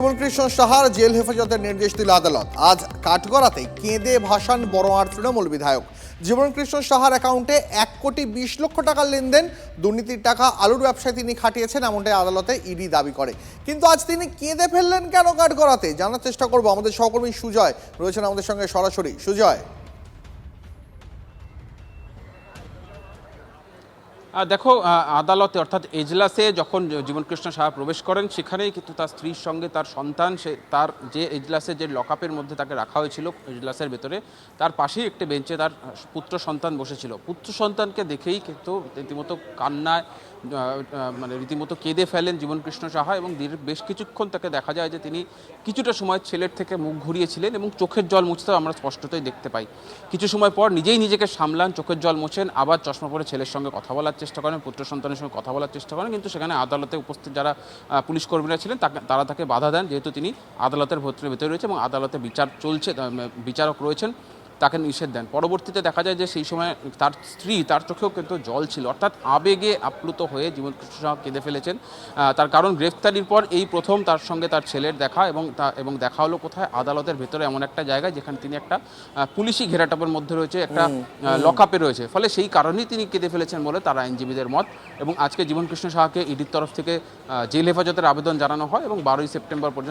জীবনকৃষ্ণ সাহার জেল হেফাজতের নির্দেশ দিল আদালত। আজ কাঠগড়াতে কেঁদে ভাসান বড়োয়ার তৃণমূল বিধায়ক। জীবনকৃষ্ণ সাহার অ্যাকাউন্টে 1,20,00,000 টাকার লেনদেন, দুর্নীতির টাকা আলুর ব্যবসায় তিনি খাটিয়েছেন, এমনটাই আদালতে ইডি দাবি করে। কিন্তু আজ তিনি কেঁদে ফেললেন কেন কাঠগড়াতে, জানার চেষ্টা করব। আমাদের সহকর্মী সুজয় রয়েছেন আমাদের সঙ্গে সরাসরি। সুজয়, দেখো, আদালতে অর্থাৎ এজলাসে যখন জীবনকৃষ্ণ সাহা প্রবেশ করেন, সেখানেই কিন্তু তার স্ত্রীর সঙ্গে তার সন্তান, সে তার যে এজলাসে যে লকআপের মধ্যে তাকে রাখা হয়েছিল এজলাসের ভেতরে, তার পাশেই একটি বেঞ্চে তার পুত্র সন্তান বসেছিল। পুত্র সন্তানকে দেখেই কিন্তু রীতিমতো কান্নায় মানে রীতিমতো কেঁদে ফেলেন জীবনকৃষ্ণ সাহা, এবং বেশ কিছুক্ষণ তাকে দেখা যায় যে তিনি কিছুটা সময় ছেলের থেকে মুখ ঘুরিয়েছিলেন এবং চোখের জল মুছতেও আমরা স্পষ্টতই দেখতে পাই। কিছু সময় পর নিজেই নিজেকে সামলান, চোখের জল মোছেন, আবার চশমা পরে ছেলের সঙ্গে কথা বলার চেষ্টা করেন, পুত্র সন্তানের সঙ্গে কথা বলার চেষ্টা করেন। কিন্তু সেখানে আদালতে উপস্থিত যারা পুলিশ কর্মীরা ছিলেন তারা তাকে বাধা দেন, যেহেতু তিনি আদালতের ভেতরে রয়েছে এবং আদালতে বিচার চলছে, বিচারক রয়েছেন, তাকে নিষেধ দেন। পরবর্তীতে দেখা যায় যে সেই সময় তার স্ত্রী, তার চোখেও কিন্তু জল ছিল, অর্থাৎ আবেগে আপ্লুত হয়ে জীবনকৃষ্ণ সাহা কেঁদে ফেলেছেন। তার কারণ, গ্রেফতারির পর এই প্রথম তার সঙ্গে তার ছেলের দেখা, এবং দেখা হলো কোথায়? আদালতের ভেতরে, এমন একটা জায়গায় যেখানে তিনি একটা পুলিশি ঘেরাটোপের মধ্যে রয়েছে, একটা লকআপে রয়েছে। ফলে সেই কারণেই তিনি কেঁদে ফেলেছেন বলে তার আইনজীবীদের মত। এবং আজকে জীবনকৃষ্ণ সাহাকে ইডির তরফ থেকে জেল হেফাজতের আবেদন জানানো হয় এবং 12ই সেপ্টেম্বর পর্যন্ত